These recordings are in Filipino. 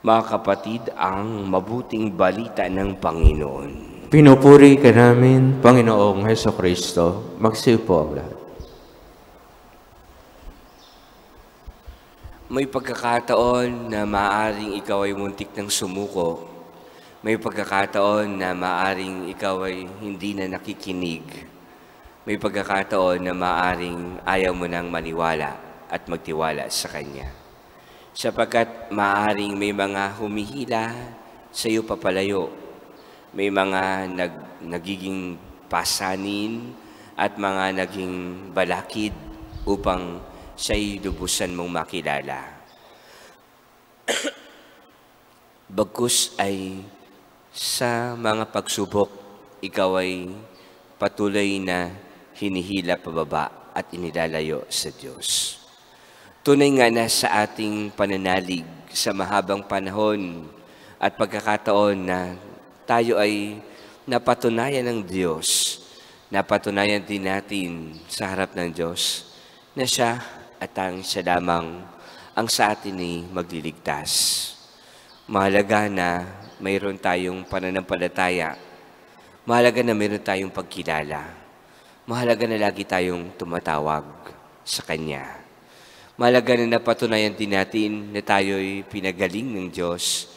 Mga kapatid, ang mabuting balita ng Panginoon. Pinupuri ka namin, Panginoong Hesukristo. Magsiupo ang lahat. May pagkakataon na maaaring ikaw ay muntik ng sumuko. May pagkakataon na maaaring ikaw ay hindi na nakikinig. May pagkakataon na maaaring ayaw mo nang maniwala at magtiwala sa Kanya. Sapagkat maaaring may mga humihila sa iyo papalayo. May mga nagiging pasanin at mga naging balakid upang siya'y lubusan mong makilala. Bagkus ay sa mga pagsubok, ikaw ay patuloy na hinihila pababa at inilalayo sa Diyos. Tunay nga na sa ating pananalig sa mahabang panahon at pagkakataon na tayo ay napatunayan ng Diyos, napatunayan din natin sa harap ng Diyos na siya at siya lamang ang sa atin ay magliligtas. Mahalaga na mayroon tayong pananampalataya. Mahalaga na mayroon tayong pagkilala. Mahalaga na lagi tayong tumatawag sa Kanya. Mahalaga na napatunayan din natin na tayo'y pinagaling ng Diyos,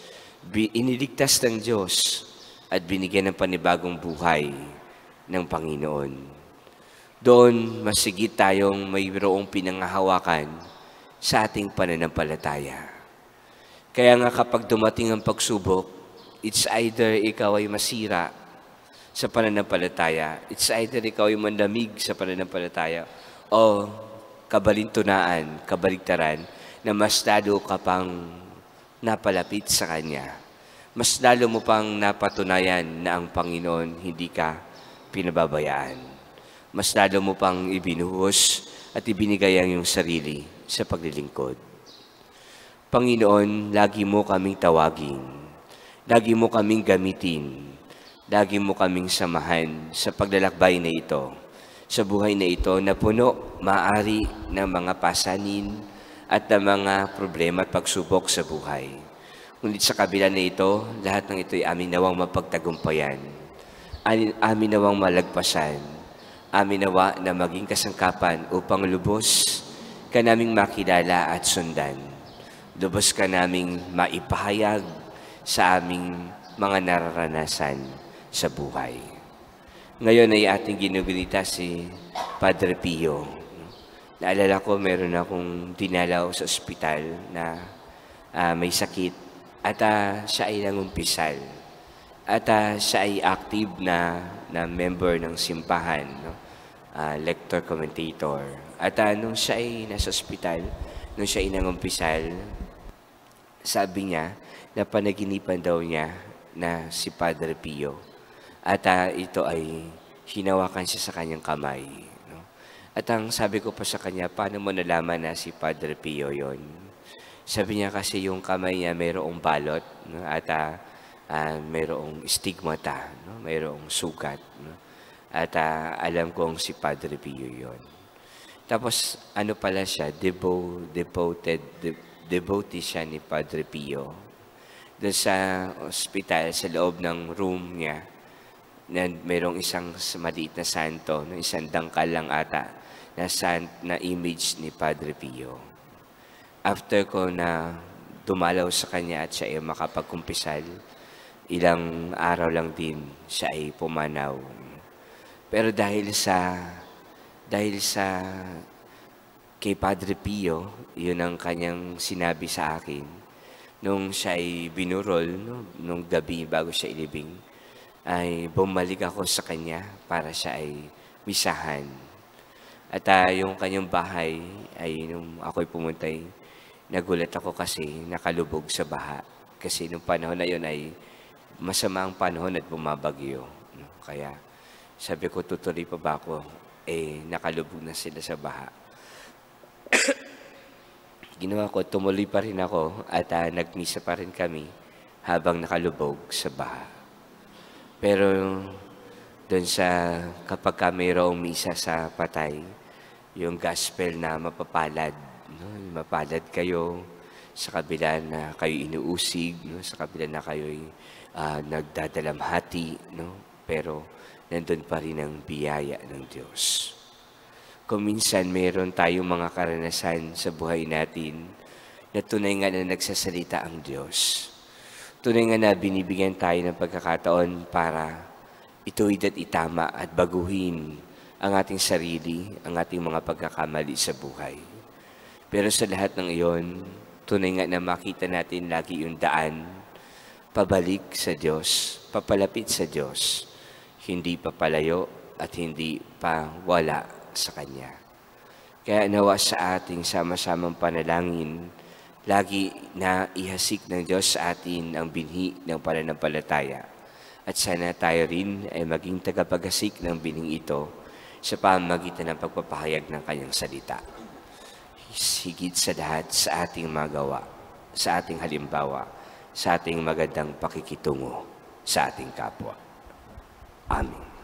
iniligtas ng Diyos, at binigyan ng panibagong buhay ng Panginoon. Doon, masigit tayong mayroong pinangahawakan sa ating pananampalataya. Kaya nga kapag dumating ang pagsubok, it's either ikaw ay masira sa pananampalataya, it's either ikaw ay mandamig sa pananampalataya, o kabalintunaan, kabaligtaran, na mas lalo ka pang napalapit sa Kanya. Mas lalo mo pang napatunayan na ang Panginoon hindi ka pinababayaan. Mas lalo mo pang ibinuhos at ibinigay ang iyong sarili sa paglilingkod. Panginoon, lagi mo kaming tawagin, lagi mo kaming gamitin, lagi mo kaming samahan sa paglalakbay na ito, sa buhay na ito na puno, maaari ng mga pasanin at ng mga problema at pagsubok sa buhay. Ngunit sa kabila na ito, lahat ng ito ay amin nawang mapagtagumpayan, amin nawang malagpasan, amin nawa na maging kasangkapan upang lubos ka naming makilala at sundan. Lubos ka naming maipahayag sa aming mga nararanasan sa buhay. Ngayon ay ating ginugunita si Padre Pio. Naalala ko, meron akong dinalaw sa ospital na may sakit at siya ay nangumpisal. At siya ay active na member ng simbahan, no? Lector, commentator. At nung siya ay nasa ospital, nung siya ay nangumpisal, sabi niya na panaginipan daw niya na si Padre Pio. At ito ay hinawakan siya sa kanyang kamay. No? At ang sabi ko pa sa kanya, paano mo nalaman na si Padre Pio yon? Sabi niya kasi yung kamay niya mayroong balot, no? At mayroong stigmata, no? Mayroong sugat. No? At alam kong si Padre Pio yon. Tapos ano pala siya, devotee siya ni Padre Pio. Doon sa ospital, sa loob ng room niya, na mayroong isang maliit na santo, no? Isang dangkal lang ata na image ni Padre Pio. After ko na dumalaw sa kanya at siya ay makapagkumpisal, ilang araw lang din siya ay pumanaw. Pero dahil sa kay Padre Pio, yun ang kanyang sinabi sa akin nung siya ay binurol, no? Nung gabi bago siya ilibing, ay bumalik ako sa kanya para siya ay misahan. At yung kanyang bahay ay nung ako'y pumuntay, nagulat ako kasi nakalubog sa baha. Kasi nung panahon na yun ay masama ang panahon at bumabagyo. No? Kaya sabi ko, tutuloy pa ba ako? Nakalubog na sila sa baha. Ginawa ko, tumuloy pa rin ako at nagmisa pa rin kami habang nakalubog sa baha. Pero doon sa kapag mayroong misa sa patay, yung gospel na mapapalad, no? Mapalad kayo sa kabila na kayo inuusig, no? Sa kabila na kayo'y nagdadalamhati, no? Pero nandun pa rin ang biyaya ng Diyos. Kung minsan mayroon tayong mga karanasan sa buhay natin na tunay nga na nagsasalita ang Diyos. Tunay nga na binibigyan tayo ng pagkakataon para ituwid at itama at baguhin ang ating sarili, ang ating mga pagkakamali sa buhay. Pero sa lahat ng iyon, tunay nga na makita natin lagi yung daan, pabalik sa Diyos, papalapit sa Diyos, hindi papalayo at hindi pa wala sa Kanya. Kaya nawa sa ating sama-samang panalangin, lagi na ihasik ng Diyos sa atin ang binhi ng pananampalataya. At sana tayo rin ay maging tagapaghasik ng binhing ito sa pamamagitan ng pagpapahayag ng Kanyang salita. Higit sa lahat sa ating magawa, sa ating halimbawa, sa ating magandang pakikitungo sa ating kapwa. Amen.